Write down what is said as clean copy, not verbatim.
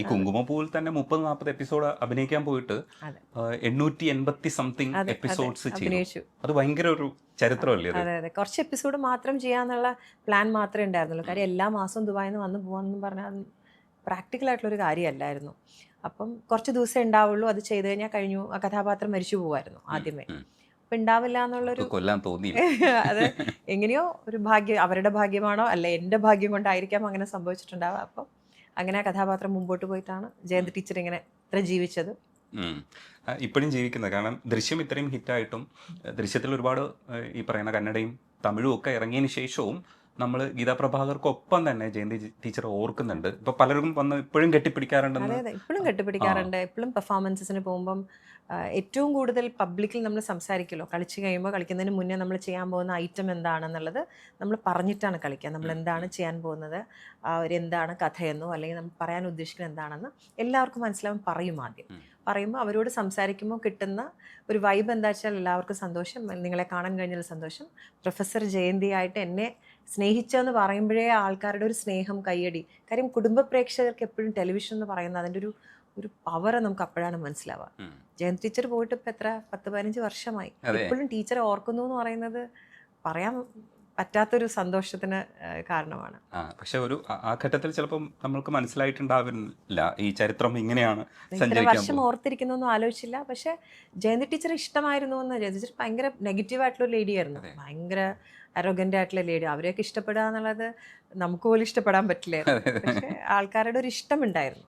ഈ കുങ്കുമപ്പൂവിൽ തന്നെ 30-40 എപ്പിസോഡ് അഭിനയിക്കാൻ പോയിട്ട് അതെ 880 സംതിങ് അതെ എപ്പിസോഡ്സ് ചെയ്തു. അഭിനയിച്ചു. അത് ഭയങ്കര ഒരു ചരിത്രമല്ലേ അത്? അതെ അതെ കുറച്ച് എപ്പിസോഡ് മാത്രം ചെയ്യാന്നുള്ള പ്ലാൻ മാത്രമേ ഉണ്ടായിരുന്നുള്ളൂ. കാര്യം എല്ലാ മാസവും ദുബായിൽ നിന്ന് വന്ന് പോകാമെന്ന് പറഞ്ഞാൽ പ്രാക്ടിക്കൽ ആയിട്ടുള്ളൊരു കാര്യമല്ലായിരുന്നു. അപ്പം കുറച്ച് ദിവസമേ ഉണ്ടാവുള്ളൂ, അത് ചെയ്ത് കഴിഞ്ഞാൽ കഴിഞ്ഞു, ആ കഥാപാത്രം മരിച്ചു പോകുമായിരുന്നു ആദ്യമേ. അപ്പം ഉണ്ടാവില്ല എന്നുള്ളൊരു നമുക്ക് കൊല്ലാൻ തോന്നിയില്ല. അത് എങ്ങനെയോ ഒരു ഭാഗ്യം, അവരുടെ ഭാഗ്യമാണോ അല്ല എൻ്റെ ഭാഗ്യം കൊണ്ടായിരിക്കാം അങ്ങനെ സംഭവിച്ചിട്ടുണ്ടാവുക. അപ്പം അങ്ങനെ ആ കഥാപാത്രം മുമ്പോട്ട് പോയിട്ടാണ് ജയന്തി ടീച്ചർ ഇങ്ങനെ ഇത്ര ജീവിച്ചത്. ഇപ്പോഴും ജീവിക്കുന്നത്. കാരണം ദൃശ്യം ഇത്രയും ഹിറ്റായിട്ടും ദൃശ്യത്തിൽ ഒരുപാട് ഈ പറയുന്ന കന്നഡയും തമിഴും ഒക്കെ ഇറങ്ങിയതിന് ശേഷവും നമ്മൾ ഗീതാ പ്രഭാകർക്കൊപ്പം തന്നെ ജയന്തി ടീച്ചർ ഓർക്കുന്നുണ്ട്. ഇപ്പൊ പലരും വന്ന് ഇപ്പോഴും കെട്ടിപ്പിടിക്കാറുണ്ടെന്ന്. അതെ അതെ ഇപ്പോഴും കെട്ടിപ്പിടിക്കാറുണ്ട്. എപ്പോഴും പെർഫോമൻസസിന് പോകുമ്പം ഏറ്റവും കൂടുതൽ പബ്ലിക്കിൽ നമ്മൾ സംസാരിക്കുമല്ലോ, കളിച്ച് കഴിയുമ്പോൾ കളിക്കുന്നതിന് മുന്നേ നമ്മൾ ചെയ്യാൻ പോകുന്ന ഐറ്റം എന്താണെന്നുള്ളത് നമ്മൾ പറഞ്ഞിട്ടാണ് കളിക്കുക. നമ്മൾ എന്താണ് ചെയ്യാൻ പോകുന്നത്, എന്താണ് കഥയെന്നോ അല്ലെങ്കിൽ നമ്മൾ പറയാൻ ഉദ്ദേശിക്കുന്നത് എന്താണെന്ന് എല്ലാവർക്കും മനസ്സിലാവും. പറയും ആദ്യം. പറയുമ്പോൾ അവരോട് സംസാരിക്കുമ്പോൾ കിട്ടുന്ന ഒരു വൈബ് എന്താ വെച്ചാൽ എല്ലാവർക്കും സന്തോഷം, നിങ്ങളെ കാണാൻ കഴിഞ്ഞാൽ സന്തോഷം. പ്രൊഫസർ ജയന്തിയായിട്ട് എന്നെ സ്നേഹിച്ചെന്ന് പറയുമ്പോഴേ ആൾക്കാരുടെ ഒരു സ്നേഹം, കയ്യടി. കാര്യം കുടുംബ പ്രേക്ഷകർക്ക് എപ്പോഴും ടെലിവിഷൻ എന്ന് പറയുന്നത് അതിൻ്റെ ഒരു പവർ നമുക്ക് അപ്പോഴാണ് മനസ്സിലാവുക. ജയന്തി ടീച്ചർ പോയിട്ട് ഇപ്പം എത്ര 10-15 വർഷമായി. എപ്പോഴും ടീച്ചറെ ഓർക്കുന്നു എന്ന് പറയുന്നത് പറയാൻ പറ്റാത്തൊരു സന്തോഷത്തിന് കാരണമാണ്. പക്ഷെ ഒരു ആ ഘട്ടത്തിൽ ചിലപ്പം നമ്മൾക്ക് മനസ്സിലായിട്ടുണ്ടാവില്ല ഈ ചരിത്രം ഇങ്ങനെയാണ് ഇത്ര വർഷം ഓർത്തിരിക്കുന്നൊന്നും ആലോചിച്ചില്ല. പക്ഷെ ജയന്തി ടീച്ചർ ഇഷ്ടമായിരുന്നു എന്ന്. ജയന്തി ടീച്ചർ ഭയങ്കര നെഗറ്റീവായിട്ടുള്ള ലേഡി ആയിരുന്നു, ഭയങ്കര അരോഗൻ്റ് ആയിട്ടുള്ള ലേഡി. അവരെയൊക്കെ ഇഷ്ടപ്പെടുക എന്നുള്ളത് നമുക്ക് പോലും ഇഷ്ടപ്പെടാൻ പറ്റില്ലായിരുന്നു. പക്ഷെ ആൾക്കാരുടെ ഒരു ഇഷ്ടമുണ്ടായിരുന്നു.